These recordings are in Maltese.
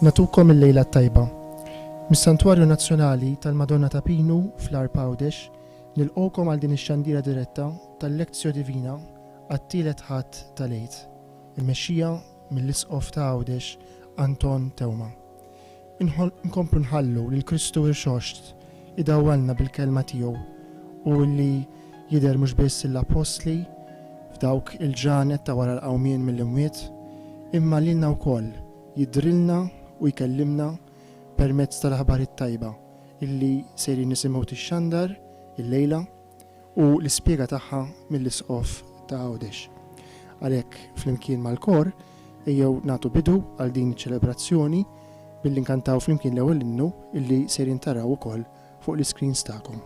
Natukom il-lejla tajba. Mis-Santwarju Nazzjonali tal-Madonna ta' Pinu fl-Ar Pawdex nilqgħukom għal din ix-xandira diretta tal-Lezzjo Divina għat-tielet ħadd tal-Għid, il-mexxija mill-Isqof ta' Għawdex Anton Tewma. Inkomplu nħallu lil Kristu ir-Xoxt idawwalna bil-kelma tiegħu u li jidher mhux biss l-apostli f'dawk il-ġranet ta' wara l-qawmien mill-imwiet, imma lilna wkoll jidrilna u jkellimna permezz tal-aħbar it-tajba illi sejrin nisimgħu tix-xandar il-lejla u l-ispjega tagħha mill-Isqof ta' Għawdex. Għalhekk flimkien mal-kor ejjew nagħtu bidu għal din iċ-ċelebrazzjoni billi nkantaw flimkien l-ewwel innu illi sejrin taraw ukoll fuq l-iskreens tagħkom.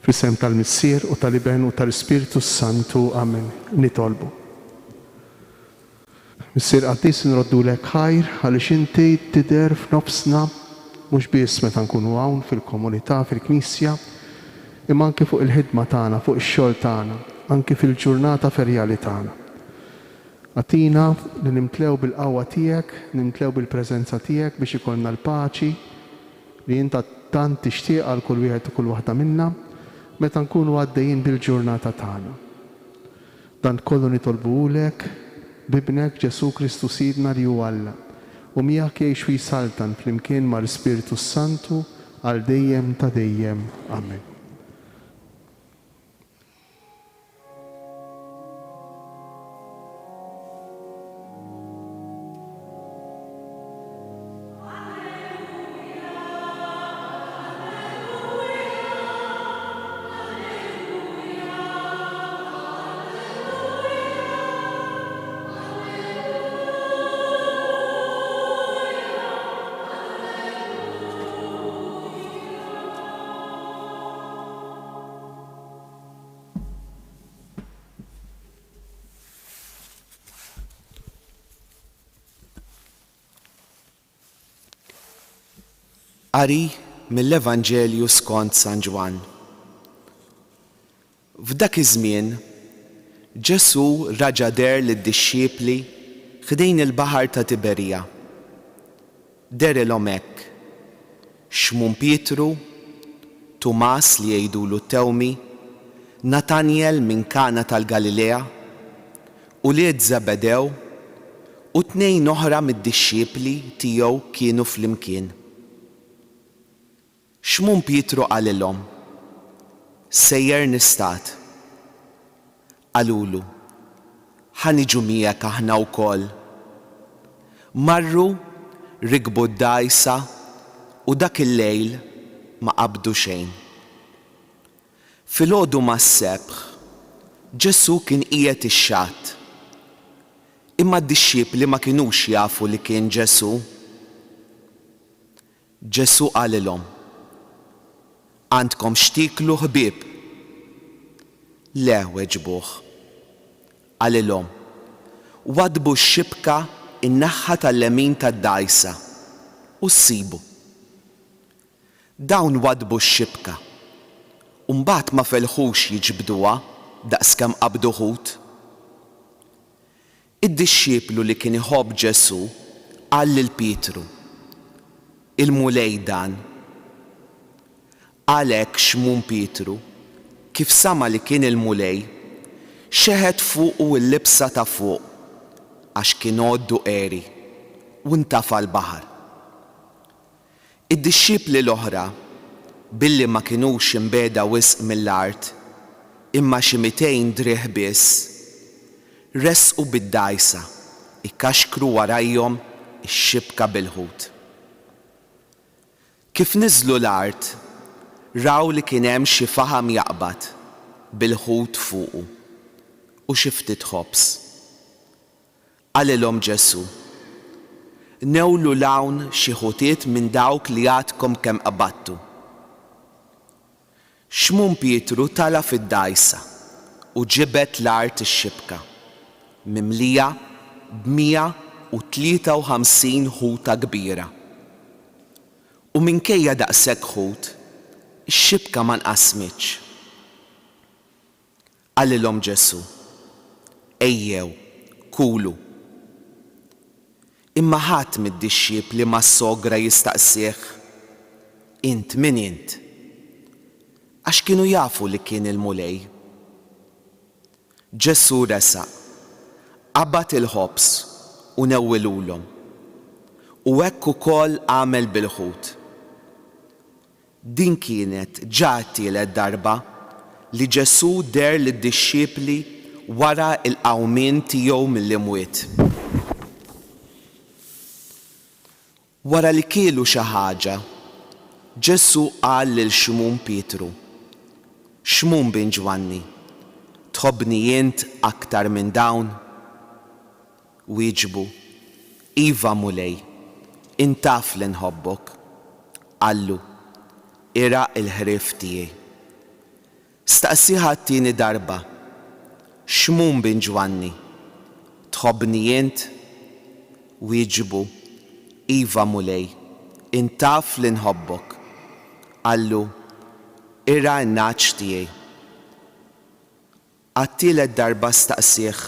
Fis-sem tal-Missier u tal-Iben u tal-Ispiritu Santu. Amen. Nitolbu. Missier qaddis nroddulek ħajr għaliex inti tidher f'nofsna mhux biss meta nkunu hawn fil-komunità, fil-Knisja, imma anke fuq il-ħidma tagħna, fuq ix-xogħol tagħna, anke fil-ġurnata ferjali tagħna. Għatina li nimtlew bil-qawwa tiegħek, nimtlew bil-preżenza tiegħek biex ikollna l-paċi li inta tant tixtieq għal kull wieħed u kull waħda minna meta nkunu għaddejjin bil-ġurnata tagħna. Dan kollu nitolbulek bibnek Ġesu Kristu Sidna li huwa Alla u miegħek jgħix fi saltan flimkien mal-Ispiritu Santu għal dejjem ta' dejjem. Amen. Qari mill-Evanġelju skont San Ġwan. F'dak iż-żmien Ġesu raġa' der lid-dixxiepli ħdejn il-baħar ta' Tiberija. Derilhom hekk Xmun Pietru, Tumas li jgħidulu Tewmi, Natanjel minn Kana tal-Galilea, ulied Żebedew u tnejn oħra mid-dixxiepli tiegħu kienu flimkien. Xmun Pietru qalilhom, sejjer nistat. Qalulu, ħaniġu miegħek aħna wkoll. Marru rikbu d-dgħajsa u dak il-lejl ma qabdu xejn. Filgħodu mas-sebħ Ġesu kien qiegħed ix-xatt. Imma d-dixxiepli ma kinux jafu li kien Ġesu. Ġesu qalilhom, għandkom xtiklu ħbieb? Le, weġbuh. Qalilhom, wadbu x-xibka in-naħħa tal-lemin tad-dgħajsa u ssibu. Dawn wadbu x-xibka u mbagħad ma felħux jiġbduha daqskemm qabdu ħut. Id-dixxieplu li kien iħobb Ġesù qal lil Pietru: il-mulej dan. Għalhekk xmum Pietru kif sama li kien il-mulej xeħed fuqu l-libsa ta' fuq għax kien għoddu qeri u ntafa l-baħar. Id-dixxiepli l-oħra billi ma kinux imbeda wisq mill-art imma xi 200 drieħ biss, resqu bid-dgħajsa ikkaxkru warajhom ix-xibka bil-ħut. Kif niżlu l-art, raw li kien hemm xi faħam jaqbad bil-ħut fuqu u xi ftit ħobs. Qalilhom Ġesù: newlu l-hawn xi ħutiet minn dawk li għadkom kemm qabattu. Xmum Pietru tala fid-dgħajsa u ġibet l-art ix-xibka mimlija b'153 ħuta kbira. U minkejja daqshekk ħut, ix-xibka ma nqasmitx. Qalilhom Ġesù: ejjew, kulu. Imma ħadd mid-dixxiepli li mas-sogra jistaqsih: int min int? Għax kienu jafu li kien il-mulej. Ġesù resaq, qabad il-ħobs u newwilulhom, u hekk ukoll għamel bil-ħut. Din kienet ġa t-tielet darba li Ġesù der lid-dixxiepli wara l-qawmien tiegħu mill-imwiet. Wara li kielu xi ħaġa, Ġesù qal lil Xmum Pietru: Xmum bin Ġwanni, tħobbni int aktar minn dawn? Wieġbu: iva mulej, int taf li nħobbok. Qallu: iraq il-ħrief tiegħi. Staqsiha t-tieni darba: Xmum bin Ġwanni, tħobbni int? Wieġbu: iva mulej, int taf li nħobbok. Qallu: ira n-naċ tiegħi. Għat-tielet darba staqsih: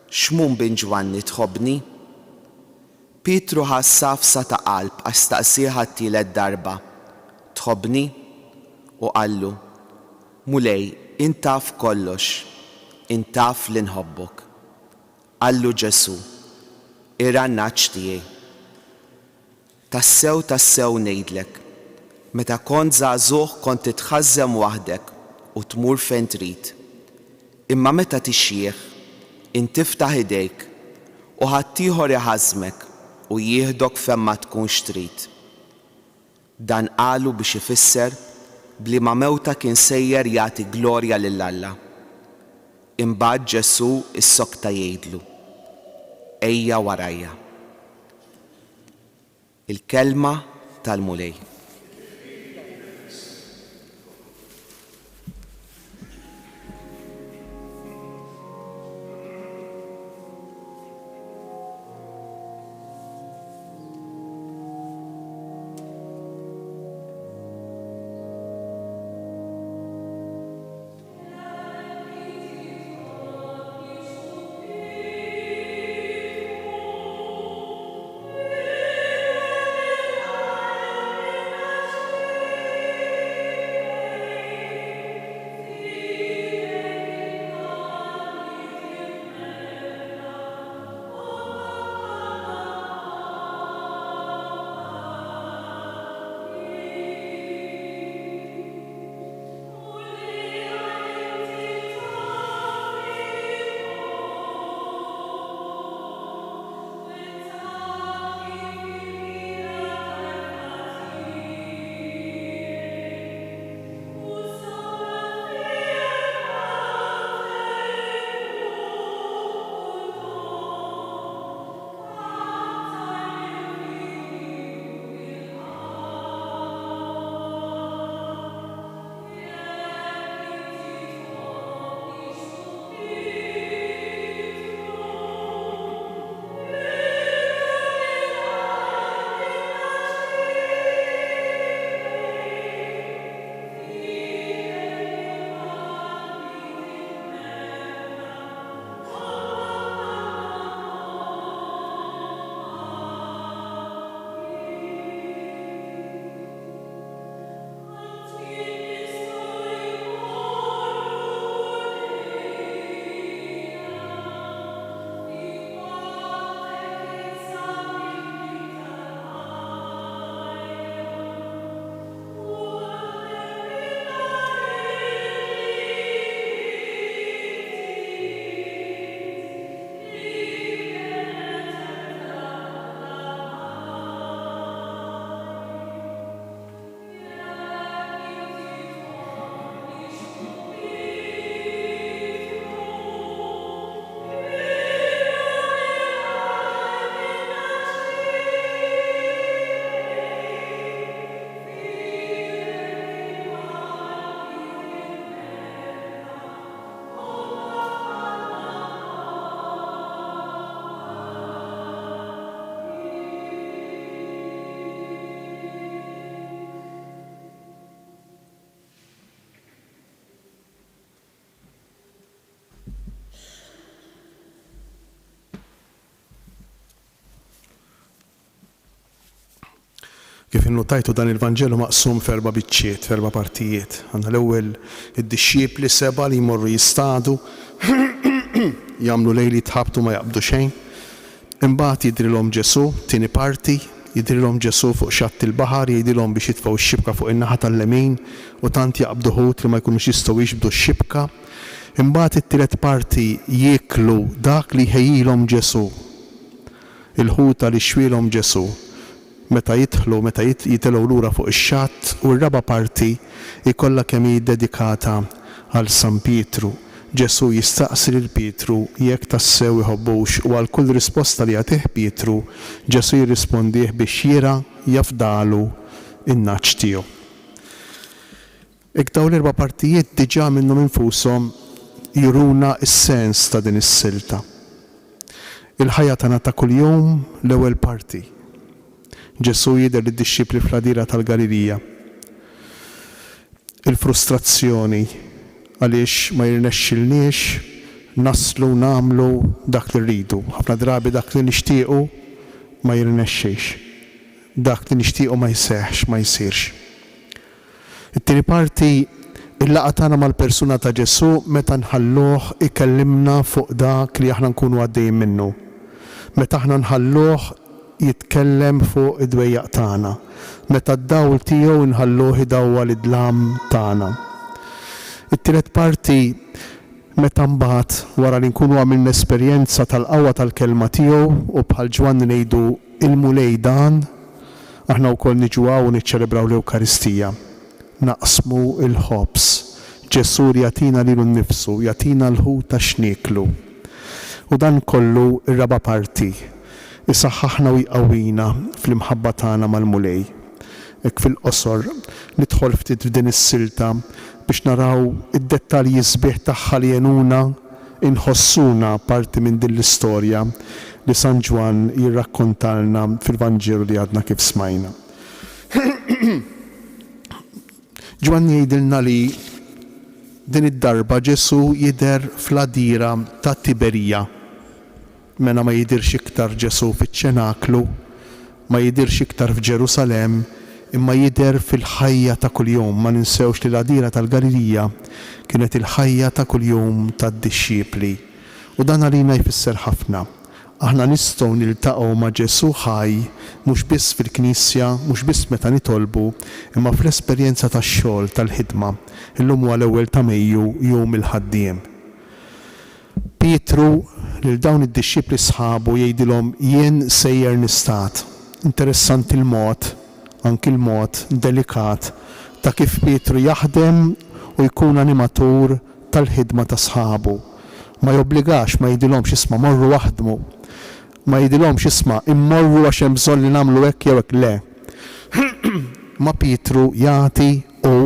Xmum bin Ġwanni, tħobbni? Pietru ħass safsa ta' qalb għax staqsih għat-tielet darba: tħobbni? U qallu: mulej, int taf kollox, int taf li nħobbok. Qallu Ġesù: ira n-naċ tiegħi. Tassew ngħidlek, meta kont żagħżugħ kont titħażżem waħdek u tmur fejn trid. Imma meta tixjieħ, int tiftaħ idejk u ħaddieħor iħażmek u jieħdok fejn ma tkunx trid. Dan qalu biex ifisser bli ma mewta kien sejjer jagħti glorja lil Alla. Imbagħad Ġesù issokta jgħidlu: ejja warajja. Il-kelma tal-mulej. Kif innotajtu dan il-Vanġelu maqsum f'erba' biċċiet, f'erba' partijiet. Għandna l-ewwel id-dixxiepli 7 li jmorru jistadu, jagħmlu lejli tħabtu ma jaqbdu xejn. Imbagħad jidrilhom Ġesu, tieni parti, jidrilhom Ġesu fuq xatt il-baħar, jgħidilhom biex jitfgħu x-xibka fuq in-naħa tal-lemin u tant jaqbdu ħut li ma jkunux jistgħu jixbdu x-xibka. Imbagħad it-tielet parti jieklu dak li jħejjilhom Ġesu, il-ħuta li xwielhom Ġesu. Meta jidħlu, meta jitilgħu lura fuq ix-xatt u r-raba' parti jkollha kemm hi dedikata għal San Pietru. Ġesu jistaqsi lil Pietru jekk tassew iħobbux u għal kull risposta li jagħtih Pietru, Ġesu jirrispondih biex jira jafdalu in-naċċ tiegħu. Hekk dawn l-erba' partijiet diġà minnhom infushom juruna s-sens ta' din is-silta. Il-ħajja tagħna ta' kuljum l-ewwel parti. Ġesu jidher lid-dixxiepli fl-għadira tal-Galilija. Il-frustrazzjoni għaliex ma jirnexxilniex naslu nagħmlu dak li rridu. Ħafna drabi dak li nixtiequ ma jirnexxix. Dak li nixtiequ ma jseħħx, ma jsirx. It-tieni parti il-laqgħa tagħna mal-persuna ta' Ġesu meta nħalluh ikellimna fuq dak li aħna nkunu għaddejjin minnu. Meta aħna nħalluh jitkellem fuq id-dwejjaq tagħna. Meta d-dawl tiegħu nħalluh idawwa l-idlam tagħna. It-tielet parti meta mbagħad wara li nkunu għamilna esperjenza tal-qawwa tal-kelma tiegħu u bħal Ġwanni ngħidu il-mulej dan, aħna wkoll niġu u niċċelebraw l-Ewkaristija. Naqsmu il-ħobs. Ġesu jagħtina lilu nnifsu, jagħtina l-ħuta x'nieklu. U dan kollu ir-raba' parti. Isaħħaħna u jqawwina fl-imħabba tagħna mal-mulej. Hekk fil-qosor nidħol ftit f'din is-silta biex naraw id-dettalji sbieħ tagħha li jenuna inħossuna parti minn din l-istorja li San Ġwan jirrakkontalna fil-Vanġelu li għadna kif smajna. Ġwan jgħidilna li din id-darba Ġesu jidher fl-għadira ta' Tiberija. Mena ma jidirx iktar Ġesu fiċ-ċenaklu, ma jidirx iktar f'Ġerusalemm, imma jidher fil-ħajja ta' kuljum. Ma ninsewx li l-għadira tal-Galilija kienet il-ħajja ta' kuljum tad-dixxiepli. U dan għalina jfisser ħafna. Aħna nistgħu niltaqgħu ma' Ġesu ħaj mhux biss fil-Knisja, mhux biss meta nitolbu, imma fl-esperjenza tax-xogħol tal-ħidma. Illum huwa l-ewwel ta' Mejju jum il-ħaddiem. Pietru lil dawn id-dixxiepli sħabu jgħidilhom jien sejjer nistat. Interessanti l-mod, anki l-mod delikat ta' kif Pietru jaħdem u jkun animatur tal-ħidma ta' sħabu. Ma jobbligax, ma jgħidilhomx isma' morru waħdmu. Ma jgħidilhomx isma' immorru għax hemm bżonn li nagħmlu hekk jew hekk le. Ma Pietru jagħti u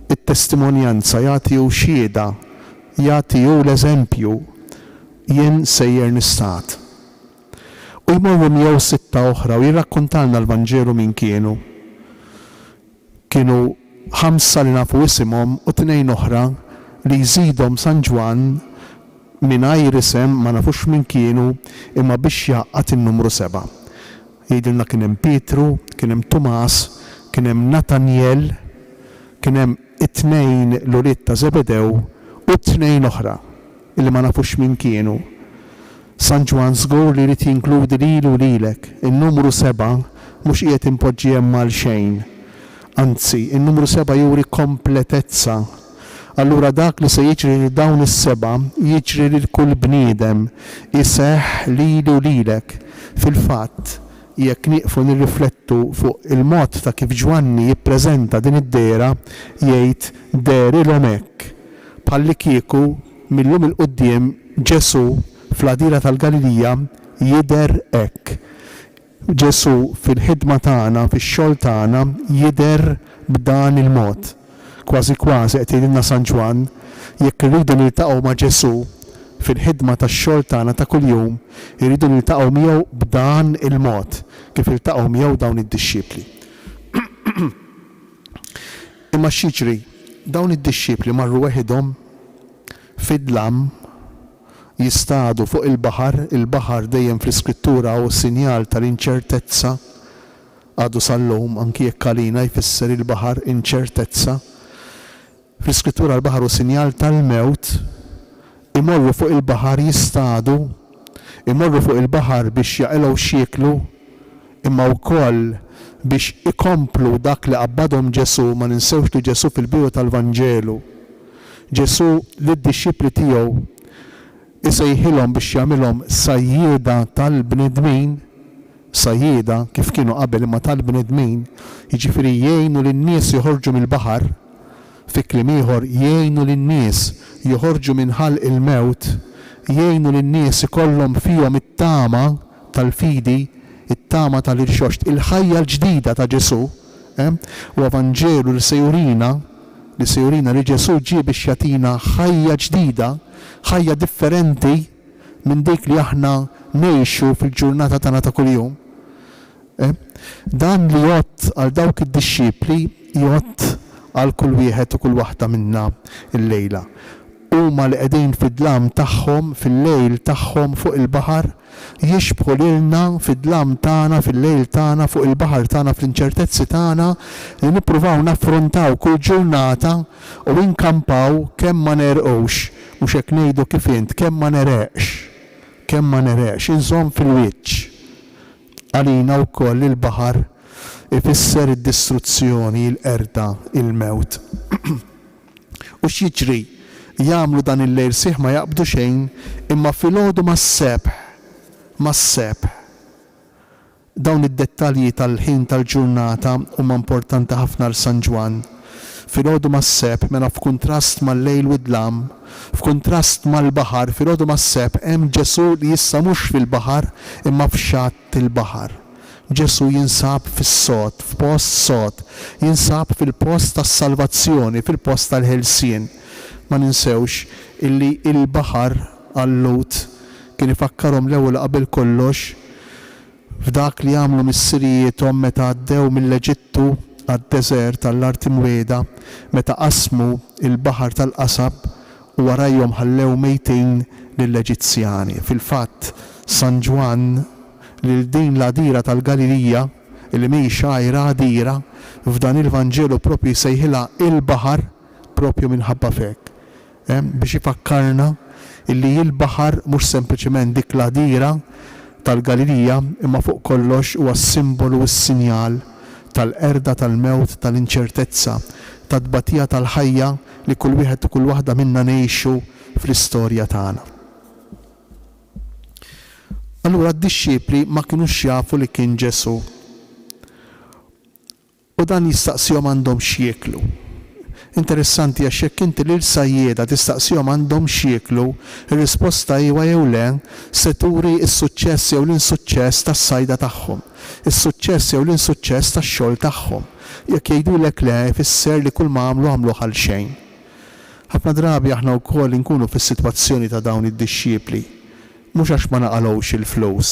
it-testimonjanza, jagħti u xhieda, jagħti u l-eżempju jien sejjer nistat. U jmorru miegħu 6 oħra u jirrakkuntalna l-Vanġelu min kienu. Kienu 5 li nafu isimhom u 2 oħra li jżidhom San Ġwan mingħajr isem ma nafux min kienu imma biex jaqqat in-numru 7. Jgħidilna kien hemm Pietru, kien hemm Tumas, kien hemm Natanjel, kien hemm 2 l-ulied ta' Zebedew u 2 oħra illi ma nafux min kienu. San Ġwan żgur li jrid jinkludi lilu lilek. In-numru 7 mhux qiegħed impoġġi hemm għal xejn. Anzi, in-numru 7 juri kompletezza. Allura dak li se jiġri lil dawn is-7 jiġri lil kull bniedem iseħħ lilu lilek. Fil-fatt, jekk nieqfu nirriflettu fuq il-mod ta' kif Ġwanni jippreżenta din id-dera jgħid derilhom hekk. Bħalli kieku millum il-qudiem Ġesu fl-għadira tal-Galilija jidher hekk. Ġesu fil-ħidma tagħna, fix-xogħol tagħna jidher b'dan il-mod. Kważi kważi qed jgħidilna San Ġwan jekk irridu niltaqgħu ma' Ġesu fil-ħidma tax-xogħol tagħna ta' kuljum, irridu niltaqgħu miegħu b'dan il-mod kif iltaqgħu miegħu dawn id-dixxiepli. Imma x'jiġri? Dawn id-dixxiepli marru weħidhom fid-dlam jistadu fuq il-baħar dejjem fl-iskrittura u sinjal tal-inċertezza għadu sal-lum anki jekk għalina jfisser il-baħar inċertezza. Fl-iskrittura l-baħar u sinjal tal-mewt, imorru fuq il-baħar jistadu, imorru fuq il-baħar biex jaqilgħu xieklu, imma wkoll biex ikomplu dak li qabbadhom Ġesu. Ma ninsewx li Ġesu fil-bidu tal-Vanġelu, Ġesu lid-dixxipli tiegħu isejħilhom biex jagħmilhom sajjieda tal-bnedmin, sajjieda kif kienu qabel imma tal-bnedmin, jiġifieri jgħinu lin-nies joħorġu mill-baħar, fi kliem ieħor jgħinu lin-nies joħorġu minn ħalq il-mewt, jgħinu lin-nies ikollhom fihom it-tama tal-fidi, it-tama tal-irxoxt, il-ħajja l-ġdida ta' Ġesu. U Evanġelu li sejurina li Ġesu ġie biex jagħtina ħajja ġdida, ħajja differenti minn dik li aħna ngħixu fil-ġurnata tagħna ta' kuljum. Dan li jgħod għal dawk id-dixxipli jgħod għal kull wieħed u kull waħda minna il-lejla. Huma li qegħdin fid-dlam tagħhom, fil-lejl tagħhom fuq il-baħar, jixbħu lilna fid-dlam tagħna, fil-lejl tagħna, fuq il-baħar tagħna, fl-inċertezzi tagħna li nippruvaw naffrontaw kull ġurnata u inkampaw kemm ma nerqux, mhux hekk ngħidu kif int, kemm ma nereqx, inżomm fil-wiċċ. Għalina wkoll il-baħar ifisser id-distruzzjoni, il-qerda, il-mewt. U x'jiġri? Jagħmlu dan il-lejl sieħ ma jaqbdu xejn, imma filgħodu mas-sebħ. Dawn id-dettalji tal-ħin tal-ġurnata huma importanti ħafna l San Ġwan. Filgħodu mas-sebħ mela f'kuntrast mal-lejl u d-dlam, f'kuntrast mal-baħar, filgħodu mas-sebħ hemm Ġesu li issa mhux fil-baħar imma f'xatt il-baħar. Ġesu jinsab fis-sod, f'post sod, jinsab fil-post tas-salvazzjoni, fil-post tal-ħelsien. Ma ninsewx illi il-baħar għall-Lut kien ifakkarhom l-ewwel qabel kollox f'dak li għamlu mis-sirjietom meta għaddew mill-Eġittu għad-deżert tal-Art Imwieda, meta qasmu il-baħar tal-qasab u warajhom ħallew mejtin lill-Eġizzjani. Fil-fatt San Ġwan lil din l-għadira tal-Galilija illi mhix għajra għadira f'dan il-Vanġelu propju jsejħilha il-baħar propju minħabba fek. Biex ifakkarna illi il-baħar mhux sempliċement dik l-għadira tal-Galilija imma fuq kollox huwa s-simbolu u s-sinjal tal-qerda tal-mewt, tal-inċertezza, tad-tbatija tal-ħajja li kull wieħed u kull waħda minna ngħixu fl-istorja tagħna. Allura d-dixxipli ma kinux jafu li kien Ġesu. U dan jistaqsihom għandhom x'jieklu. Interessanti għax jekk inti lil sajjieda tistaqsihom għandhom x'jieklu, ir-risposta iwa jew le se turi s-suċċess jew l-insuċċess tas-sajda tagħhom, is-suċċess jew l-insuċċess tax-xogħol tagħhom. Jekk jgħidulek le ifisser li kull ma għamlu għal xejn. Ħafna drabi aħna wkoll inkunu fis-sitwazzjoni ta' dawn id-dixxiepli. Mhux għax ma naqalgħux il-flus.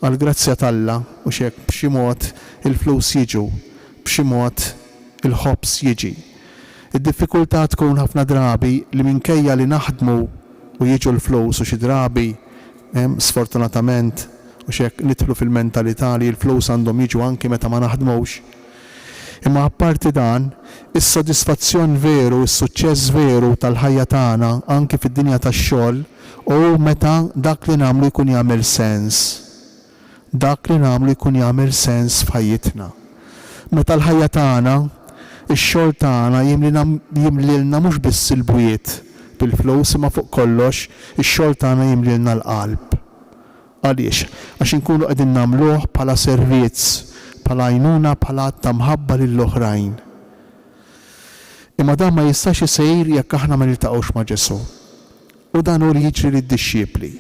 Għal grazzja t'Alla u x'hekk b'xi mod il-flus jiġu, b'xi mod il-ħobs jiġi. Id-diffikultà tkun ħafna drabi li minkejja li naħdmu u jiġu l-flus u xi drabi sfortunatament u x'hekk nidħlu fil-mentalità li l-flus għandhom jiġu anki meta ma naħdmux. Imma apparti dan, is-sodisfazzjon veru, is-suċċess veru tal-ħajja tagħna anki fid-dinja tax-xogħol u meta dak li nagħmlu jkun jagħmel sens. Dak li nagħmlu jkun jagħmel sens f'ħajjitna. Meta l-ħajja tagħna, ix-xogħol tagħna jimlilna mhux biss il-bwiet bil-flus imma fuq kollox ix-xogħol tagħna jimlilna l-qalb. Għaliex? Għax inkunu qegħdin nagħmluh bħala servizz, bħala għajnuna, bħala ta' mħabba lill-oħrajn. Imma dan ma jistax isir jekk aħna ma niltaqgħux ma' Ġesu. U dan hu li jiġri lid-dixxiepli.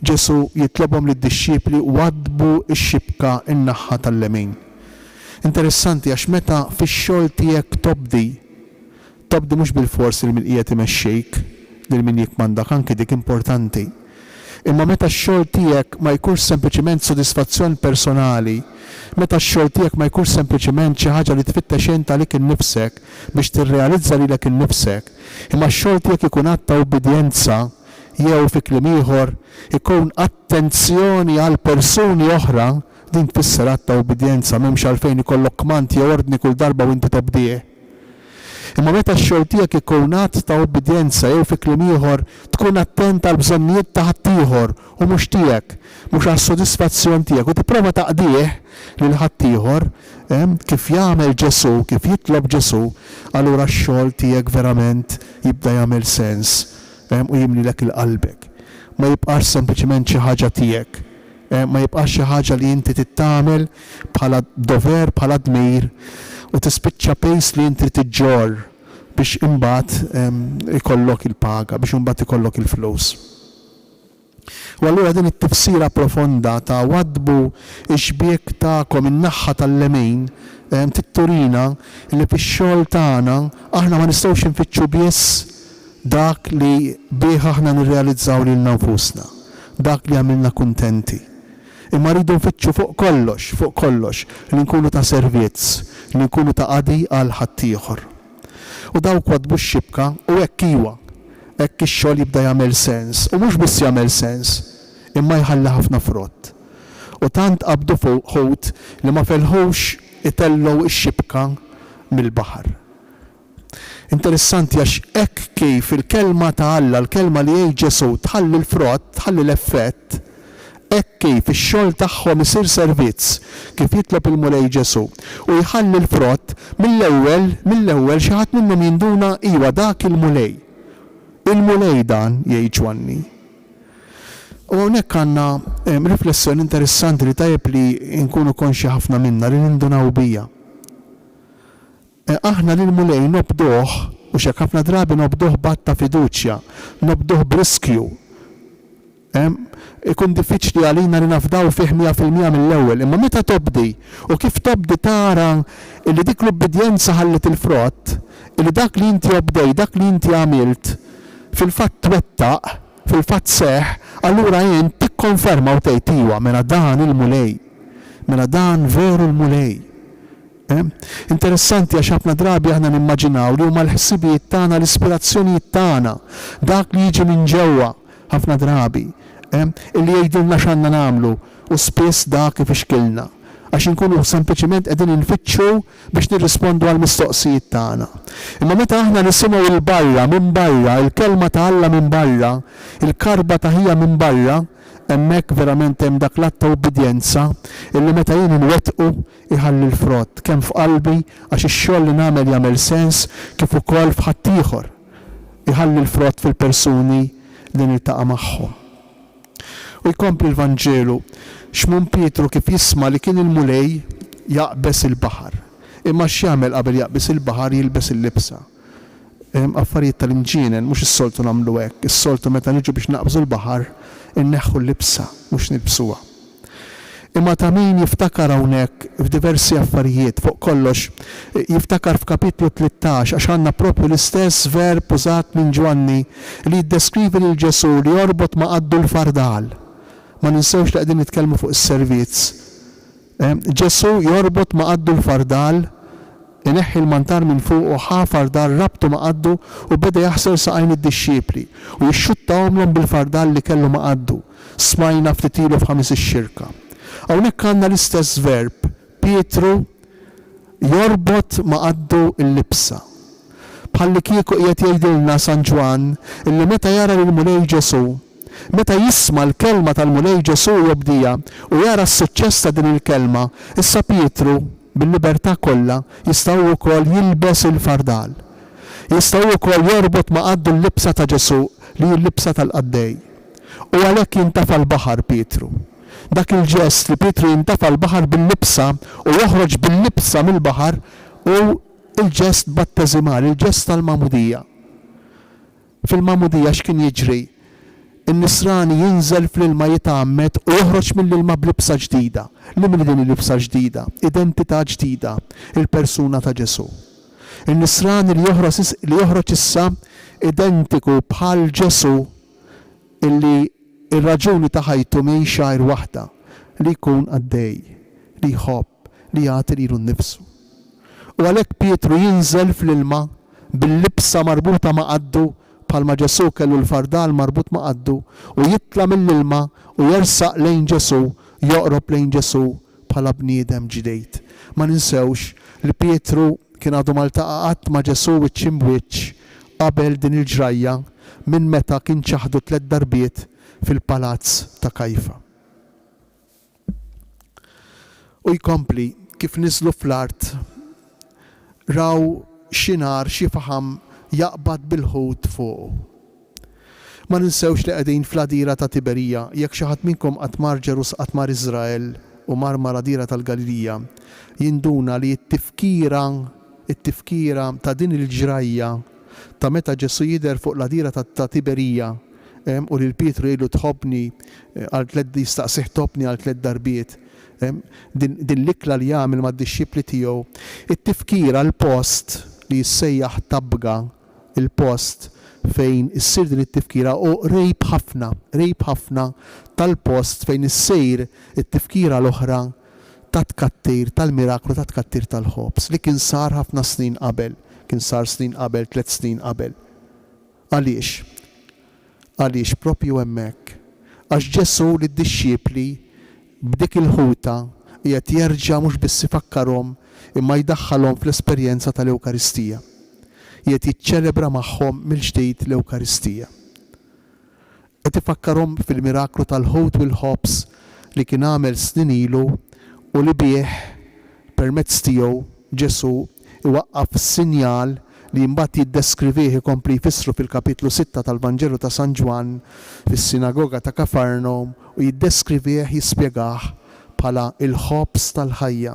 Ġesu jitlobhom lid-dixxiepli wadbu x-xibka in-naħa tal-lemin. Interessanti għax meta fix-xogħol tiegħek tobdi mhux bil-fors li min qiegħed imexxejk, lil min jikmandak anke dik importanti. Imma meta x-xogħol tiegħek ma jkunx sempliċement sodisfazzjon personali, meta x-xogħol tiegħek ma jkunx sempliċement xi ħaġa li tfittex int għalik innifsek biex tirrealizza lilek innifsek, imma x-xogħol tiegħek ikun att ta' ubbidjenza jew fi kliem ieħor ikun attenzjoni għal persuni oħra, din tfisser att ta' ubidjenza m'hemmx għalfejn ikollok kmand jew ordni kull darba u inti tobdih. Imma meta x-xogħol tiegħek ikun att ta' ubidjenza jew fi kliem ieħor tkun attent għal bżonnijiet ta' ħaddieħor u mhux tiegħek, mhux għas-sodisfazzjon tiegħek u tipprova taqdih lil ħaddieħor kif jagħmel Ġesu, kif jitlob Ġesu, allura x-xogħol tiegħek verament jibda jagħmel sens u jimlilek il-qalbek. Ma jibqax sempliċement xi ħaġa tiegħek, ma jibqax xi ħaġa li inti tittamel bħala dover, bħala dmir u tispiċċa pejs li inti tiġġor biex imbagħad ikollok il-paga, biex imbagħad ikollok il-flus. U allura din it-tifsira profonda ta' wadbu ix-xbiek tagħkom in-naħħa tal-lemin titturina li fix-xogħol tagħna aħna ma nistgħux infittxu biss dak li bih aħna nirrealizzaw lilna nfusna, dak li għamilna kuntenti. Imma rridu nfittxu fuq kollox, li nkunu ta' servizz, li nkunu ta' qadi għal ħaddieħor. U dawk wadbu x-xibka u hekk iwa, hekk ix-xogħol jibda jagħmel sens, u mhux biss jagħmel sens, imma jħalli ħafna frott. U tant qabdu fuq ħut li ma felħux itellgħu x-xibka mill-baħar. Interessanti għax hekk kif il-kelma ta' Alla, l-kelma li jgħid Ġesu tħalli l-frott, tħalli l-effett, hekk kif ix-xogħol tagħhom isir servizz, kif jitlob il-mulej Ġesu u jħalli l-frott mill-ewwel xi ħadd minnhom jinduna iwa dak il-mulej. Il-mulej dan jgħid Ġwanni. U hawnhekk għandna riflessjoni interessanti li tajjeb li nkunu konxi ħafna minnha li nindunaw bija. Aħna l-mulej nobduh, u xek ħafna drabi nobduh batta fiduċja, nobduh briskju. Ikun diffiċli għalina li nafdaw fih 100% mill-ewwel, imma meta tobdi u kif tobdi tara li dik l-obbedjenza ħallet il-frott, li dak li inti obdej, dak li inti għamilt, fil-fatt twettaq, fil-fatt seħ, allura jien tikkonferma u tgħid iwa mela dan il-mulej, mela dan veru l-mulej. Interessanti għax ħafna drabi aħna nimmaġinaw li huma l-ħsibijiet tagħna, l-ispirazzjonijiet tagħna, dak li jiġi minn ġewwa ħafna drabi, illi jgħidilna x'għandna nagħmlu u spiss dak kif ixkilna għax inkunu sempliċement qegħdin infittxu biex nirrispondu għall mistoqsijiet tagħna. Imma meta aħna nisimgħu il-barra minn barra, il-kelma ta' Alla minn barra, il-karba ta' ħija minn barra, hemmhekk verament hemm dak l-att ta' ubbidjenza illi meta jien inwettqu iħalli l-frott kemm f'qalbi għax ix-xogħol li nagħmel jagħmel sens kif ukoll f'ħaddieħor iħalli l-frott fil-persuni li niltaqa' magħhom. U jkompli l-Vanġelu x'mun Pietru kif jisma' li kien il-mulej jaqbes il-baħar. Imma x'jagħmel qabel jaqbes il-baħar jilbes il-libsa. Affarijiet tal-imġienen mhux is-soltu nagħmlu hekk, is-soltu meta niġu biex naqbżu l-baħar inneħħu l-libsa mhux nilbsuha. Imma ta' min jiftakar hawnhekk f'diversi affarijiet fuq kollox, jiftakar f'kapitlu 13 għax għandna propju l-istess verb użat minn Ġwanni li jiddeskrivi lil Ġesu li jorbot ma' qaddu l-fardal. Ma ninsewx li qegħdin nitkellmu fuq is-servizz. Ġesu jorbot ma' qaddu l-fardal, ineħħi l-mantar minn fuq u fardal rabtu ma' qaddu u beda jaħsel saqajn id-dixxiepli u jixxuttawhom bil-fardal li kellu ma' qaddu. Smajna ftit ilu f'ħamis ix-xirka. Hawnhekk għandna l-istess verb, Pietru jorbot ma' qaddu l-libsa. Bħalli kieku qiegħed jgħidilna San Ġwan illi meta jara l-mulej Ġesu, meta jisma' l-kelma tal-mulej Ġesu jobdija u jara s-suċċess ta' din il-kelma, issa Pietru bil-libertà kollha jistgħu wkoll jilbes il-fardal. Jistgħu wkoll jorbot ma' qaddu l-libsa ta' Ġesu li l-libsa tal-qaddej. U għalhekk jintafa l-baħar Pietru. Dak il-ġest li Pietru jintafa l-baħar bil-libsa u joħroġ bil-libsa mill-baħar u il-ġest batteżimali, il-ġest tal-mamudija. Fil-mamudija x'kien jiġri? In-nisrani jinżel fl-ilma jitgħammed u joħroġ mill-ilma b'libsa ġdida. Li min din il-libsa ġdida? Identità ġdida, il-persuna ta' Ġesu. In-nisrani li joħroġ issa identiku bħal Ġesu illi ir-raġuni ta' ħajtu mhix xajr waħda li jkun għaddej, li jħobb, li jagħti lilu nnifsu. U għalhekk Pietru jinżel fl-ilma bil-libsa marbuta ma' qaddu bħalma Ġesu kellu l-fardal marbut ma' qaddu u jitla mill-ilma u jersaq lejn Ġesu, joqrob lejn Ġesu bħala bniedem ġdejt. Ma ninsewx li Pietru kien għadu maltaqa qatt ma' Ġesu wiċċ imwiċċ qabel din il-ġrajja minn meta kien ċaħdu 3 darbiet fil-palazz ta' Kajfa. U jkompli kif niżlu fl-art raw xi nar xi faħam jaqbad bil-ħut fuq. Ma ninsewx li qegħdin fl-għadira ta' Tiberija, jekk xi ħadd minnkom qatt mar Ġerus qatt mar Iżrael u mar għadira tal-Galilija, jinduna li t-tifkira ta' din il-ġrajja ta' meta Ġesu jidher fuq l-għadira ta' Tiberija u lil Pietru jgħidu tħobbni għal 3 jistaqsih tħobbni għal 3 darbiet. Din l-ikla li jagħmel mad-dixxipli tiegħu, it-tifkira l-post li jissejjaħ Tabga, il-post fejn issir din it-tifkira u rejb ħafna tal-post fejn issir it-tifkira l-oħra ta' tkattir tal-miraklu ta' tkattir tal-ħobs li kien sar ħafna snin qabel, 3 snin qabel. Għaliex propju hemmhekk għax Ġesu lid-dixxipli b'dik il-ħuta qiegħed jerġa' mhux biss ifakkarhom imma jdaħħalhom fl-esperjenza tal-Ewkaristija. Qiegħed jiċċelebra magħhom mill-ġdid l-Ewkaristija. Qed ifakkarhom fil-miraklu tal-ħut u l-ħobs li kien għamel snin ilu u li bih permezz tiegħu Ġesu iwaqqaf sinjal li mbagħad jiddeskrivih ikompli jfissru fil-kapitlu 6 tal-Vanġelu ta' San Ġwan fis-sinagoga ta' Kafarnaum u jiddeskrivih jispjegah bħala il-ħobs tal-ħajja.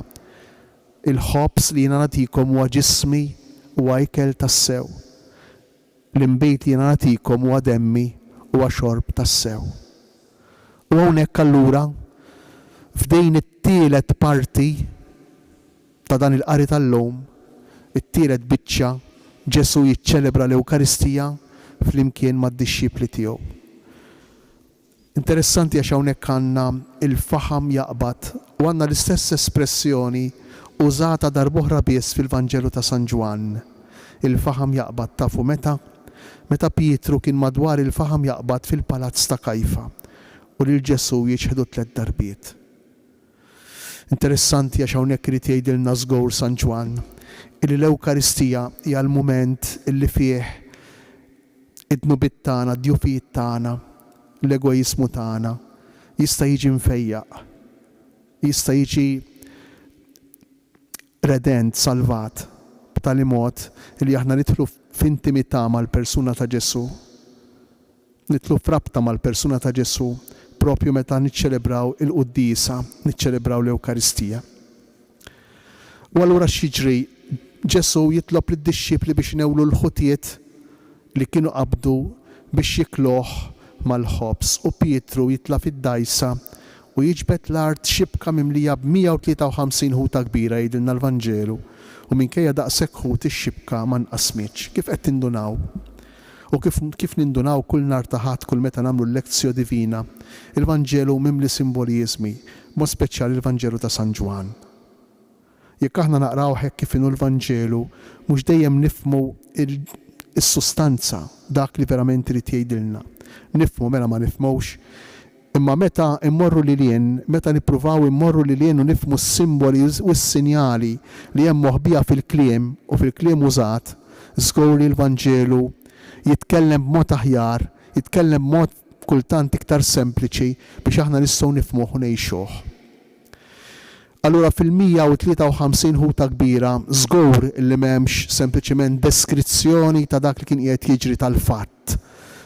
Il-ħobs li jiena nagħtikom huwa ġismi huwa ikel tas-sew. L-imbejt li jiena nagħtikom huwa demmi huwa xorb tas-sew. U hawnhekk allura f'dejn it-tielet parti ta' dan il-qari tal-lum, it-tielet biċċa Ġesu jiċċelebra l-Ewkaristija flimkien mad-dixxipli tiegħu. Interessanti għax hawnhekk għandna il-faħam jaqbad u għandna l-istess espressjoni użata darb'oħra biss fil-Vanġelu ta' San Ġwan. Il-faħam jaqbad tafu meta Pietru kien madwar il-faħam jaqbad fil-palazz ta' Kajfa u lil Ġesu jiġħdu 3 darbiet. Interessanti għax hawnhekk irid jgħidilna żgur San Ġwan illi l-Ewkaristija hija l-mument illi fih id-dnubiet tagħna, d-djufijiet tagħna, l-egoizmu tagħna jista' jiġi mfejjaq, jista' jiġi redent, salvat b'tali mod li aħna nidħlu f'intimità mal-persuna ta' Ġesu. Nidħlu f'rabta mal-persuna ta' Ġesu propju meta niċċelebraw il-qudiesa, niċċelebraw l-Ewkaristija. U allura x'jiġri? Ġesu jitlob lid-dixxipli biex inewlu l-ħutiet li kienu qabdu biex jikluh mal-ħobs u Pietru jitla fid-dajsa u jiġbed l-art xibka mimlija b'153 ħuta kbira jgħidilna l-Vanġelu u minkejja daqshekk ħut ix-xibka ma nqasmitx. Kif qed tindunaw? U kif nindunaw kull nar ta' ħadd kull meta nagħmlu l-lezzjo divina. Il-Vanġelu mimli simbolizmi, mod speċjali il-Vanġelu ta' San Ġwan. Jekk aħna naqraw hekk kif inhu l-Vanġelu, mhux dejjem nifhmu is-sustanza dak li verament irid jgħidilna. Nifhmu mela ma nifhmux. Imma meta immorru lilien, meta nippruvaw immorru lilien u nifhmu s-simboli u s-sinjali li hemm moħbija fil-kliem u fil-kliem użat, żgur li l-Vanġelu jitkellem b'mod aħjar, jitkellem b'mod kultant iktar sempliċi biex aħna nistgħu nifhmuh u ngħixuh. Allura fil-153 ħuta kbira żgur li m'hemmx sempliċement deskrizzjoni ta' dak li kien qiegħed jiġri tal-fatt.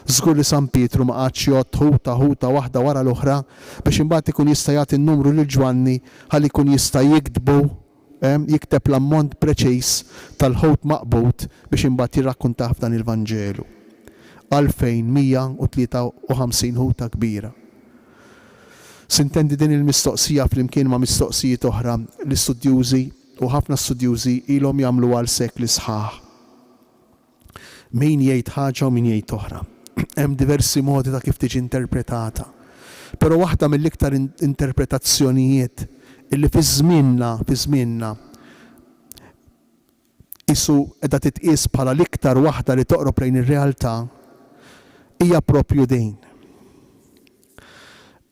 Żgur li San Pietru ma qadx jgħod ħuta waħda wara l-oħra biex imbagħad ikun jista' jagħti n-numru lil Ġwanni ħalli jkun jista' jikteb l-ammont preċiż tal-ħut maqbud biex imbagħad jirrakkuntah f'dan il-Vanġelu. Għalfejn 153 ħuta kbira. Sintendi din il-mistoqsija flimkien ma' mistoqsijiet oħra li studjużi u ħafna studjużi ilhom jagħmlu għal sekli sħaħ. Min jgħid ħaġa u min jgħid oħra. Hemm diversi modi ta' kif tiġi interpretata. Però waħda mill-iktar interpretazzjonijiet illi fi żmienna isu qiegħda titqies bħala l-iktar waħda li toqrob lejn ir-realtà hija proprju din.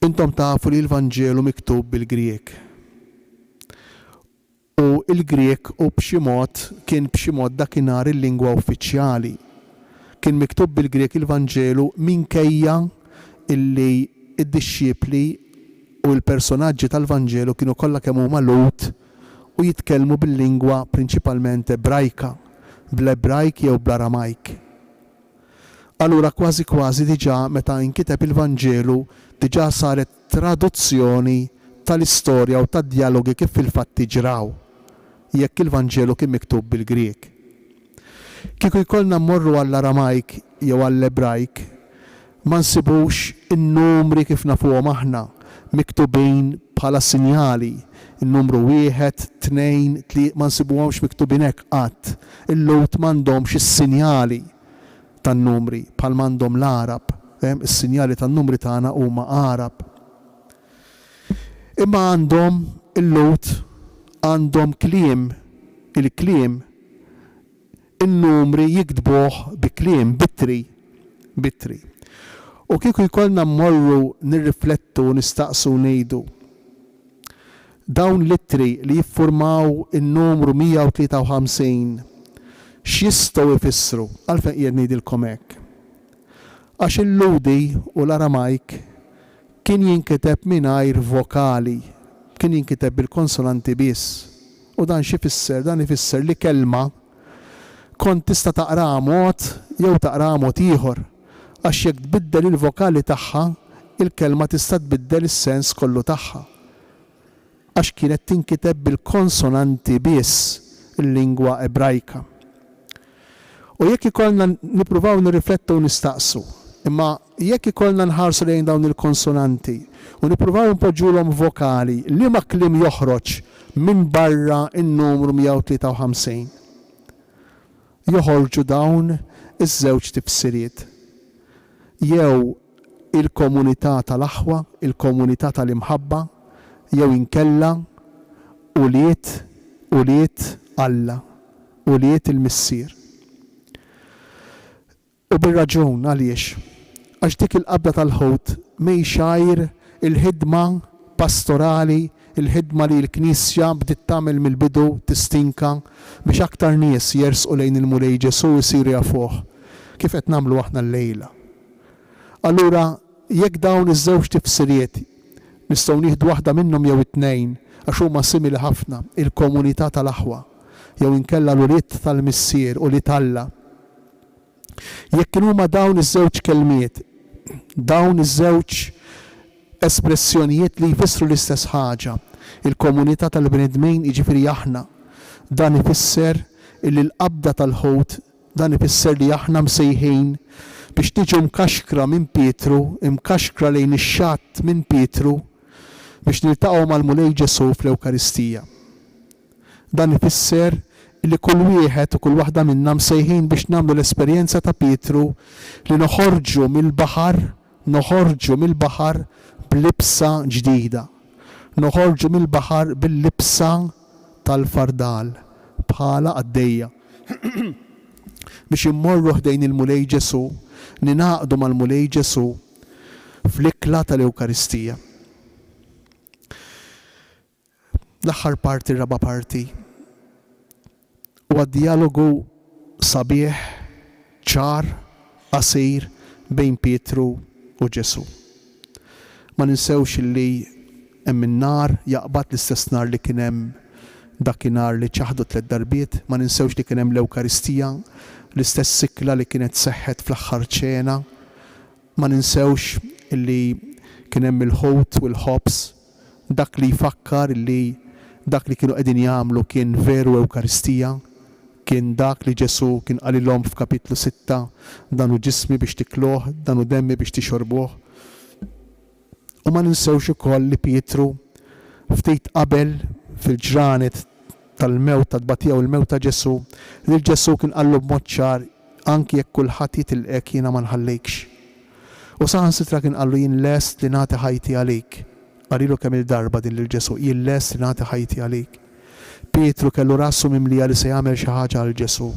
Intom tafu li l-Vanġelu miktub bil-Grieg. u il-Grek u kien b'xi mod dakinhar il-lingwa uffiċjali. Kien miktub bil-Grek il-Vanġelu minkejja illi id-disċipli u l-personaġġi tal-Vanġelu kienu kollha kemm huma Lut u jitkellmu bil-lingwa prinċipalment Ebrajka, bl-Ebrajk jew bl-Aramajk. Allura kważi diġà meta inkiteb il-Vanġelu diġà saret traduzzjoni tal-istorja u tad-dialogi kif fil-fatt ġraw jekk il-Vanġelu kien miktub bil-Grek. Kieku jkollna mmorru għall-Aramajk jew għall-Ebrajk ma nsibux in-numri kif nafuhom aħna miktubin bħala sinjali. In-numru 1, 2, 3 ma nsibuhomx miktubin hekk qatt. Il-Lut m'għandhomx is-sinjali tan-numri bħal m'għandhom l-Arab. Is-sinjali tan-numri tagħna huma Arab. Imma għandhom il-Lut għandhom kliem, il-kliem in-numri jiktbuh bi kliem bitri. U kieku jkollna mmorru nirriflettu u nistaqsu ngħidu dawn l-ittri li jiffurmaw in-numru 153 x'jistgħu jfissru għalfejn qiegħed ngħidilkom hekk. Għax il-Ludi u l-Aramajk kien jinkiteb mingħajr vokali, kien jinkiteb bil-konsonanti biss. U dan x'ifisser? Dan ifisser li kelma kont tista' taqraha mod jew taqraha mod ieħor. Għax jekk tbiddel il-vokali tagħha, il-kelma tista' tbiddel is-sens kollu tagħha. Għax kienet tinkiteb bil-konsonanti biss il-lingwa Ebrajka. U jekk ikollna nippruvaw nirriflettu u nistaqsu, imma jekk ikollna nħarsu lejn dawn il-konsonanti u nippruvaw npoġġulhom vokali li ma kliem joħroġ minn barra in-numru 153. Joħorġu dawn iż-żewġ tifsiriet. Jew il-komunità tal-aħwa, il-komunità tal-imħabba, jew inkella uliet Alla, uliet il-missier. U bir-raġun għaliex, għax dik il-qabda tal-ħut mejxajr il-ħidma pastorali, il-ħidma li l-Knisja bdiet tagħmel mill-bidu tistinka biex aktar nies jersqu lejn il-mulej Ġesu jsiru jafuh kif qed nagħmlu aħna llejla. Allura jekk dawn iż-żewġ tifsiriet nistgħu nieħdu waħda minnhom jew it-tnejn għax huma simili ħafna, il-komunità tal-aħwa jew inkella l-uliet tal-missier u li Alla. Jekk kienu huma dawn iż-żewġ kelmiet, dawn iż-żewġ espressjonijiet li jfissru l-istess ħaġa, il-komunità tal-bnedmejn jiġifieri aħna, dan ifisser li l-qabda tal-ħut, dan ifisser li aħna msejħin biex tiġu mkaxkra minn Pietru, mkaxkra lejn ix-xatt minn Pietru biex niltaqgħu mal-mulej Ġesu fl-Ewkaristija. Dan ifisser li kull wieħed u kull waħda minnha msejħin biex nagħmlu l-esperjenza ta' Pietru li noħorġu mill-baħar b'libsa ġdida. Noħorġu mill-baħar bil-libsa tal-fardal bħala għaddejja. Biex immorru ħdejn il-mulej Ġesu, ninaqdu mal-mulej Ġesu fl-ikla tal-Ewkaristija. L-aħħar parti, raba parti, huwa dialogu sabiħ, ċar, qasir bejn Pietru u Ġesu. Ma ninsewx li hemm in-nar jaqbad l-istess nar li kien hemm dakinhar li ċaħdu 3 darbiet, ma ninsewx li kien hemm l-Ewkaristija, l-istess sikla li kienet seħħet fl-aħħar ċena, ma ninsewx li kien hemm il-ħut u l-ħobs, dak li jfakkar li dak li kienu qegħdin jagħmlu kien veru Ewkaristija, kien dak li Ġesu kien qalilhom f'kapitlu 6 danu ġismi biex tikluh, danu demmi biex tixorbuh. U ma ninsewx ukoll li Pietru ftit qabel fil-ġranet tal-mewt tad-tbatija u l-mewt ta' Ġesu, li Ġesu kien qallu b'mod ċar anki jekk kulħadd jitilqek jiena ma nħallejkx. U saħansitra kien qallu jien lest li nagħti ħajti għalik. Qalilu kemm il-darba din lil Ġesu, jien lest li nagħti ħajti għalik. Pietru kellu rasu mimlija li se jagħmel xi ħaġa għal Ġesu.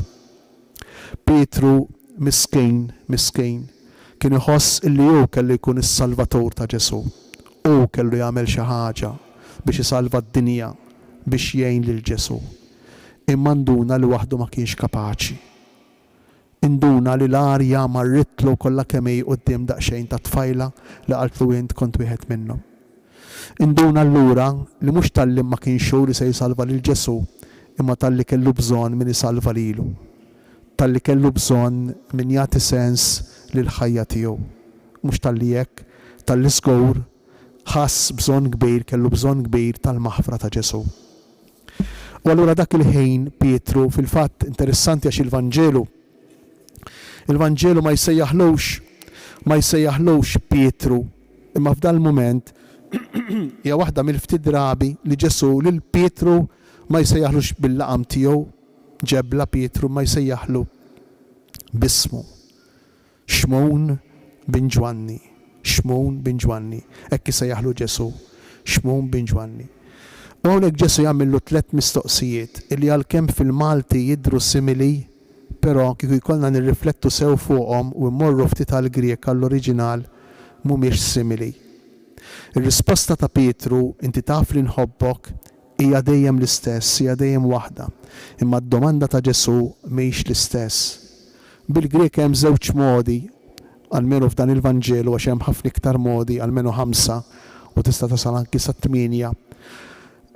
Pietru miskejn kien iħoss illi hu kellu jkun is-salvatur ta' Ġesu. Hu kellu jagħmel xi ħaġa biex isalva d-dinja biex jgħin lil Ġesu. Imma nduna li waħdu ma kienx kapaċi. Induna li l-arja marritlu kollha kemm hi quddiem daqsxejn ta' tfajla li qaltlu int kont wieħed minnhom. Induna allura li mhux tal-li ma kienx xhur li se jisalva lil Ġesu, imma tal-li kellu bżonn min isalva lilu. Tal-li kellu bżonn min jagħti sens lil ħajja tiegħu. Mhux tal-li hekk, tal-li żgur ħass bżonn kbir, kellu bżonn kbir tal-maħfra ta' Ġesu. U allura dak il-ħin Pietru fil-fatt interessanti għax il-Vanġelu ma jsejjaħlux Pietru, imma f'dan il-mument hija waħda mill-ftit drabi li Ġesu lil Pietru ma jsejjaħlux bil-laqam tiegħu ġebla Pietru ma jsejjaħlu bismu. Xmon bin Ġwanni, Xmon bin Ġwanni, hekk isejjaħlu Ġesu, Xmon bin Ġwanni. U hawnhekk Ġesu jagħmillu 3 mistoqsijiet illi għalkemm fil-Malti jidhru simili, però kieku jkollna nirriflettu sew fuqhom u mmorru ftit għall-Grek għall-oriġinal mhumiex simili. Ir-risposta ta' Pietru, inti taf li nħobbok, hija dejjem l-istess, hija dejjem waħda. Imma d-domanda ta' Ġesu mhijiex l-istess. Bil-Grek hemm żewġ modi, almenu f'dan il-Vanġelu għax hemm ħafna iktar modi, almenu 5 u tista' tasal anki sa 8.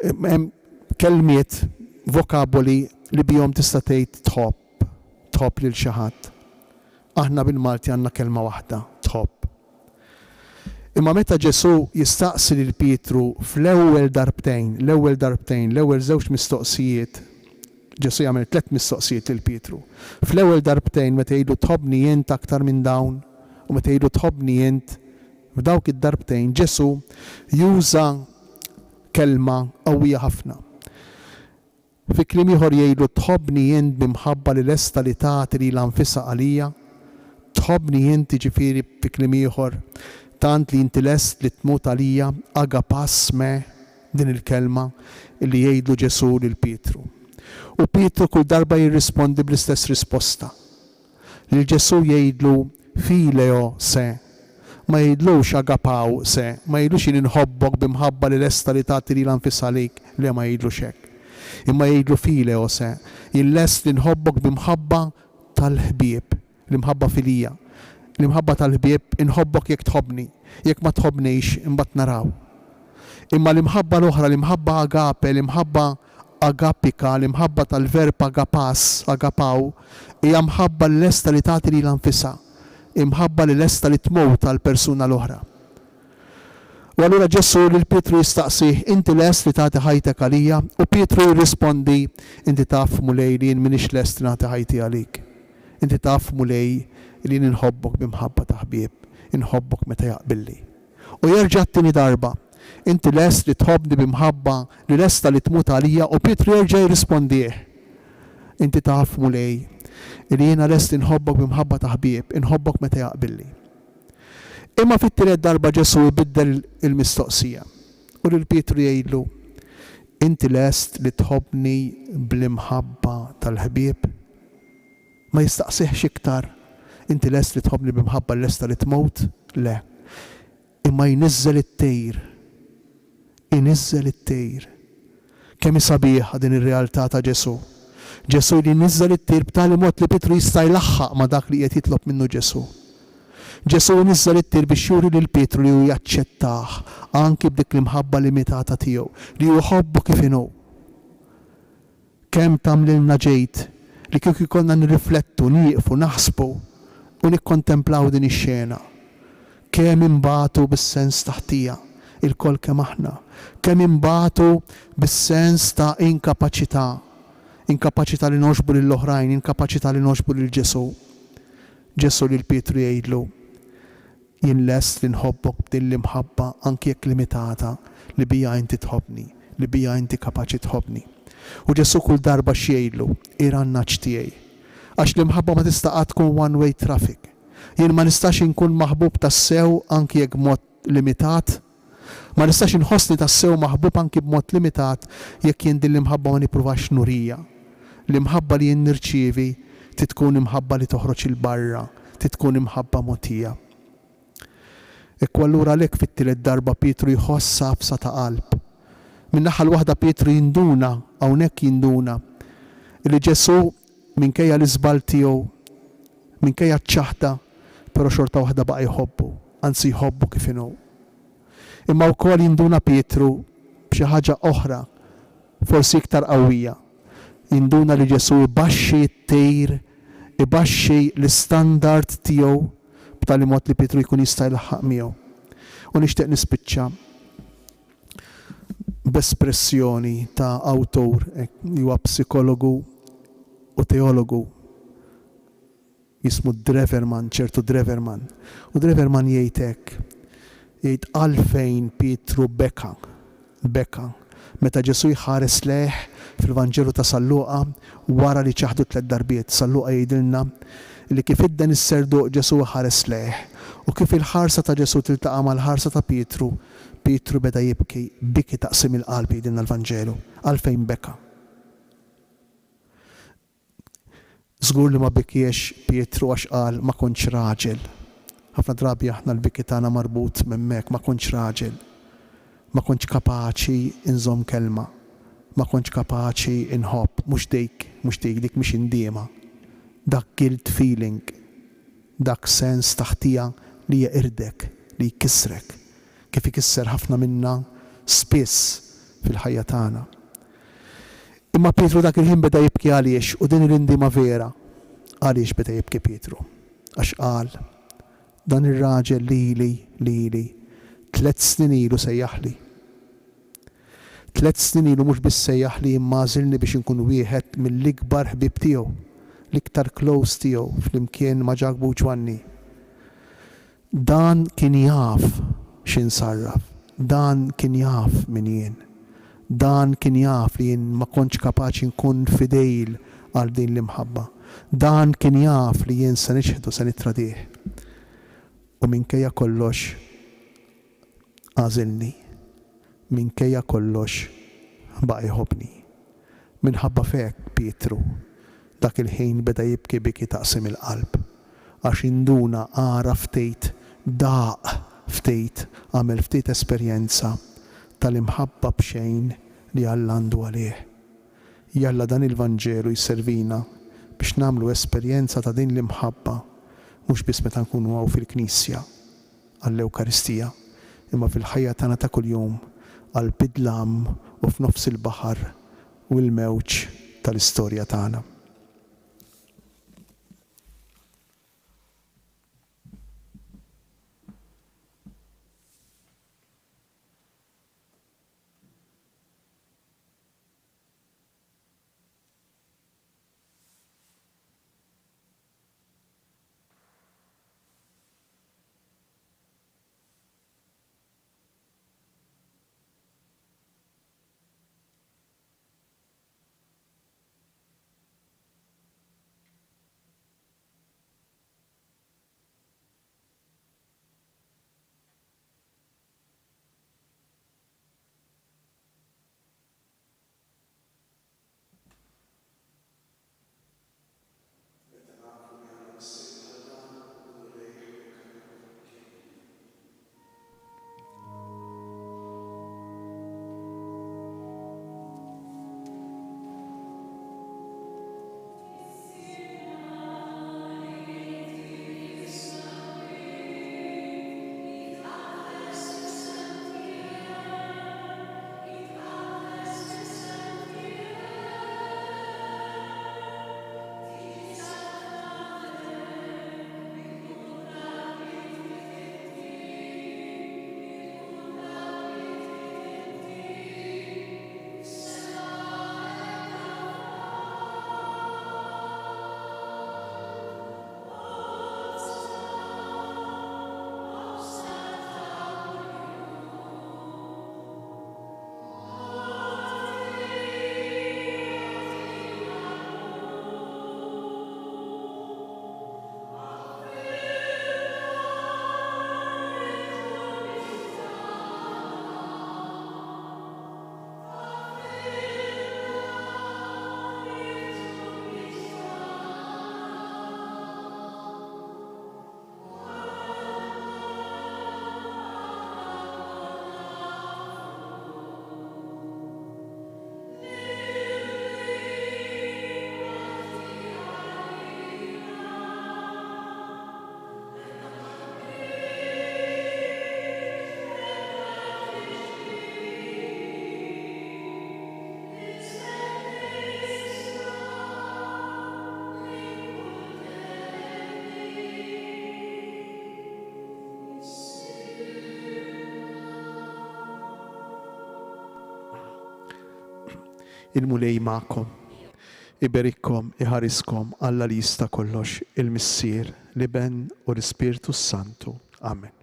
Hemm kelmiet, vokaboli li bihom tista' tgħid tħobb lil xi ħadd. Aħna bil-Malti għandna kelma waħda, tħobb. Imma meta Ġesu jistaqsi lil Pietru fl-ewwel darbtejn, l-ewwel żewġ mistoqsijiet, Ġesu jagħmel 3 mistoqsijiet lil Pietru. Fl-ewwel darbtejn meta jgħidu tħobbni int aktar minn dawn u meta jgħidu tħobbni int, f'dawk id-darbtejn Ġesu juża kelma qawwija ħafna. Fi kliem ieħor jgħidu tħobbni int bimħabba li lesta li tagħti lilha nfisha għalija. Tħobbni int jiġifieri fi kliem ieħor tant li inti lest li tmut għalija, agapas me, din il-kelma li jgħidlu Ġesu lil Pietru. U Pietru kull darba jirrispondi bl-istess risposta. Lil Ġesu jgħidlu fileo se, ma jgħidlux agapaw se, ma jgħidlux jien inħobbok bimħabba li lesta li tagħti lilha nfisha għalik, li ma jgħidlux hekk. Imma jgħidlu fileo se, jien lest li nħobbok bimħabba tal-ħbieb, l-imħabba filija. L-imħabba tal-ħbieb inħobbok jekk tħobbni, jekk ma tħobbnix imbagħad naraw. Imma l-imħabba l-oħra, l-imħabba agape, l-imħabba agapika, l-imħabba tal-verb agapas, agapaw, hija mħabba l-lesta li tagħti lilha nfisha, imħabba li lesta li tmut tal-persuna l-oħra. U allura Ġesu lil Pietru jistaqsih, inti lest li tagħti ħajtek għalija? U Pietru jirrispondi, inti taf mulej li jien m'iniex lest li nagħti ħajti għalik. Inti taf mulej li ninħobbok bimħabba ta' ħbieb, inħobbok meta jaqbilli. U jerġa' t-tieni darba, inti lest li tħobbni bimħabba li lesta li tmut għalija, u Pietru jerġa' jirrispondih. Inti taf mulej li jiena lest inħobbok bimħabba ta' ħbieb, inħobbok meta jaqbilli. Imma fit-tielet darba Ġesu jbiddel il-mistoqsija. U lil Pietru jgħidlu, inti lest li tħobbni bl-imħabba tal-ħbieb? Ma jistaqsihx iktar. Inti lest li tħobbni bimħabba l-lesta li tmut? Le. Imma jnizzel it-tejr. Inizzel it-tejr. Kemm sabiħa din ir-realtà ta' Ġesu. Ġesu li jnizzel it-tejr b'tali mod li Pietru jista' jlaħħaq ma' dak li qed jitlob minnu Ġesu. Ġesu jnizzel it-tejr biex juri lil Pietru li hu jaċċettah anki b'dik l-imħabba limitata tiegħu, li hu jħobbu kif inhu. Kemm tagħmlilna ġejt li kieku jkollna nirriflettu, nieqfu, naħsbu u nikkontemplaw din ix-xena. Kemm imbagħtu bis-sens taħtija il-koll kemm aħna, kemm imbagħtu bis-sens ta' inkapaċità li noġbu lill-oħrajn, inkapaċità li noġbu lil Ġesu. Ġesu lil Pietru jgħidlu, jien lest li nħobbok b'din l-imħabba anke jekk limitata li bija inti tħobbni, li bija inti kapaċi tħobbni. U Ġesu kull darba x'jgħidlu, irannaġġ tiegħi. Għax l-imħabba ma tista' qatt tkun one-way traffic. Jien ma nistax inkun maħbub tas-sew anki jekk b'mod limitat. Ma nistax inħossni tas-sew maħbub anki b'mod limitat jekk jien din l-imħabba ma nippruvax nurija. L-imħabba li jien nirċievi titkun imħabba li toħroġ il-barra, titkun imħabba mogħtija. Ekku allura għalhekk fit-tielet darba Pietru jħoss safsa ta' qalb. Min-naħa l-waħda Pietru jinduna, hawnhekk jinduna, li Ġesu minkejja l-iżbal tiegħu, minkejja ċ-ċaħda, però xorta waħda baqa' jħobbu, anzi jħobbu kif inhu. Imma wkoll jinduna Pietru b'xi ħaġa oħra, forsi iktar qawwija. Jinduna li Ġesu ibaxxi t-tejr, ibaxxi l-istandard tiegħu b'tali mod li Pietru jkun jista' jlaħħaq miegħu. U nixtieq nispiċċa b'espressjoni ta' awtur li huwa psikologu u teologu jismu Dreverman, ċertu Dreverman. U Dreverman jgħid hekk, jgħid għalfejn Pietru beka meta Ġesu jħares leħ fil-Vanġelu ta' Salluqa wara li ċaħdu 3 darbiet. Salluqa jgħidilna li kif idden is-serduq Ġesu ħares leħ u kif il-ħarsa ta' Ġesu tiltaqa' mal-ħarsa ta' Pietru, Pietru beda jibki, biki taqsim il-qalb jgħidilna l-Vanġelu. Għalfejn beka. Żgur li ma bikiex Pietru għax qal ma kontx raġel. Ħafna drabi aħna l-biki tagħna marbut m'hemmhekk, ma kontx raġel. Ma kontx kapaċi inżomm kelma, ma kontx kapaċi inħobb, mhux dik dik mhix indiema. Dak guilt feeling, dak sens taħtija li jqirdek, li jkissrek, kif ikisser ħafna minna spiss fil-ħajja tagħna. Imma Pietru dak il-ħin beda jibki għaliex u din l-indiema vera. Għaliex beda jibki Pietru? Għax qal dan ir-raġel lili 3 snin ilu sejjaħli. 3 snin ilu mhux biss sejjaħli imma għażilni biex inkun wieħed mill-ikbar ħbieb tiegħu, l-iktar close tiegħu flimkien ma' Ġabu Ġwanni. Dan kien jaf x'insarraf, dan kien jaf min jien. Dan kien jaf li jien ma kontx kapaċi nkun fidejl għal din l-imħabba. Dan kien jaf li jien se niċħdu se nittradih. U minkejja kollox għażilni, minkejja kollox baqa' jħobbni. Minħabba fek Pietru dak il-ħin beda jibki biki taqsim il-qalb. Għax induna ara ftejt, daq ftejt, għamel ftejt esperjenza tal-imħabba b'xejn li Alla għandu għalih. Jalla dan il-Vanġelu jservina biex namlu esperjenza ta' din l-imħabba mhux biss meta nkunu għaw fil-Knisja għall-Ewkaristija, imma fil-ħajja tagħna ta' kuljum għall-bidlam u f'nofs il-baħar u l-mewġ tal-istorja tagħna. Il-mulej ma'kom. Iberikkom, iħariskom Alla li jista' kollox, il-Missier, l-Iben u l-Ispirtu Santu. Amen.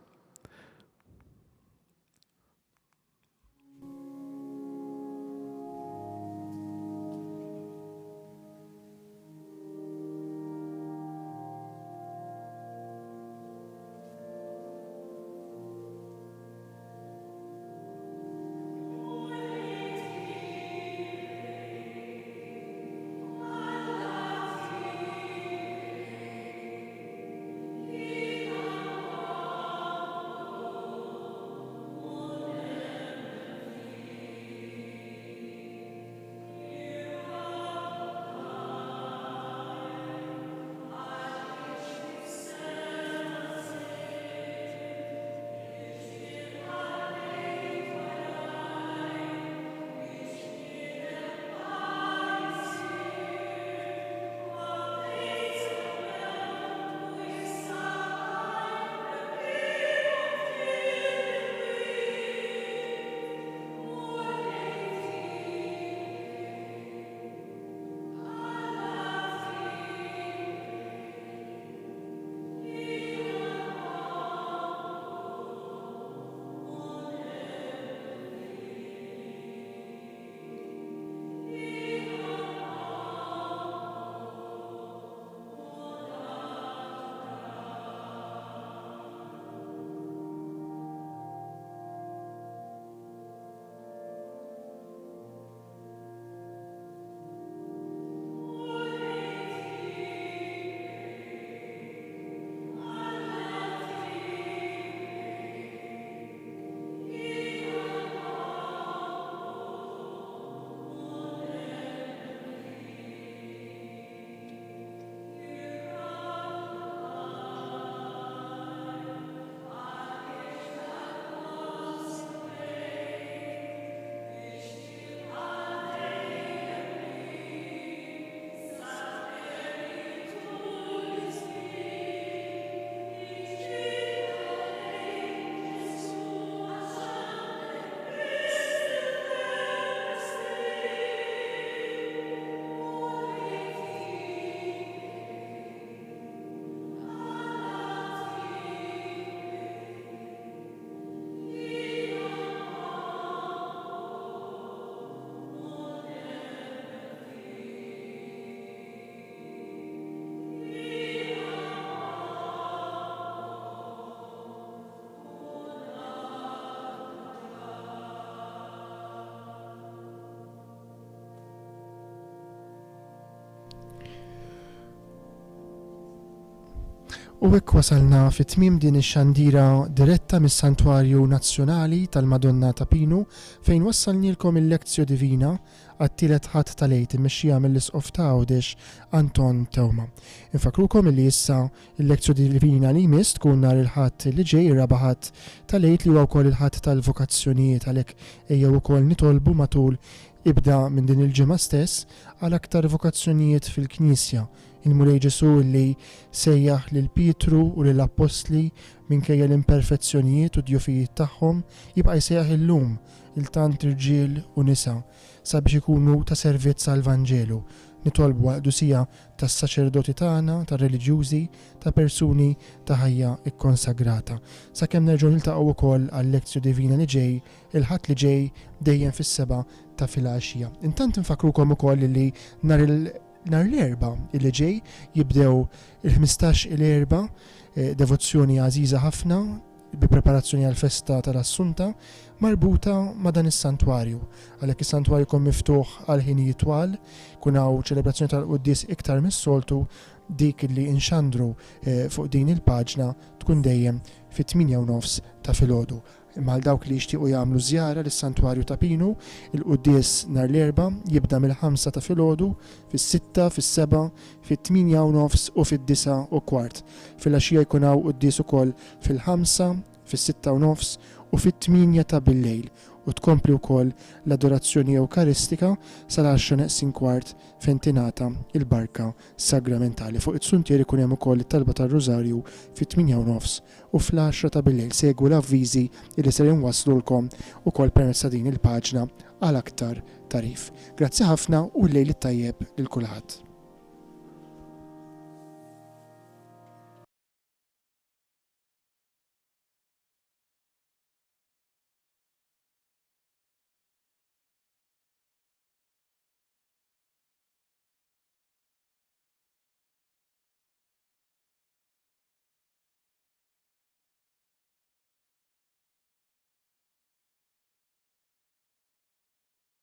U hekk wasalna fit-tmiem din ix-xandira diretta mis-Santwarju Nazzjonali tal-Madonna ta' Pinu fejn wassalnilkom il-Lezzjo Divina għat-tielet ħadd tal-għid immexxija mill-Isqof ta' Għawdex Anton Tewma. Infakrukom li issa il-Lezzjo Divina li jmiss tkun nhar il-ħadd li ġej ir-raba' ħadd tal-għid li huwa wkoll il-ħadd tal-vokazzjonijiet għalhekk ejjew ukoll nitolbu matul ibda minn din il-ġimgħa stess għal aktar vokazzjonijiet fil-Knisja. Il-Mulej Ġesu li sejjaħ lil Pietru u lill Apostli minkejja l-imperfezzjonijiet u djufijiet tagħhom jibqa' jsejjaħ illum il-tant irġiel u nisa sabiex ikunu ta' servizz għall-Vanġelu. Nitolbu għaqdusija tas-saċerdoti tagħna, tar-reliġjużi, ta' persuni ta' ħajja ikkonsagrata. Sakemm nerġgħu niltaqgħu wkoll għal-Lezzjo Divina li ġej, il-ħadd li ġej dejjem fis-7 ta' filgħaxija. Intant infakrukom ukoll li nhar l-erba' illi ġej jibdew il-15 il-erba' devozzjoni għażiża ħafna bi preparazzjoni għal-festa tal-Assunta marbuta ma' dan is-santwarju. Għalhekk is-santwarju jkun miftuħ għal ħinijiet twal, kun hawn ċelebrazzjoni tal-Qudies iktar mis-soltu, dik li inxandru fuq din il-paġna tkun dejjem fit-8:30 ta' filgħodu. Imma għal dawk li jixtiequ jagħmlu żjara lis-Santwarju ta' Pinu, il-Qudies nhar l-erba' jibda mill-5 ta' filgħodu, fis-6, fis-7, fit-8:30 u fid-9:15. Fil-għaxija jkun hawn Qudies ukoll fil-5, fis-6:30 u fit-8 ta' bil-lejl. u tkompli wkoll l-adorazzjoni Ewkaristika sal-10:45 fejn tingħata il-barka sagramentali. Fuq it-suntier ikun hemm ukoll it-talba tar-Rużarju fit-8:30 u fl-10 ta' bil-lejl segwu l-avviżi li ser inwasslulkom ukoll permezz ta' din il-paġna għal aktar tarif. Grazzi ħafna u l-lejl it-tajjeb lil kulħadd.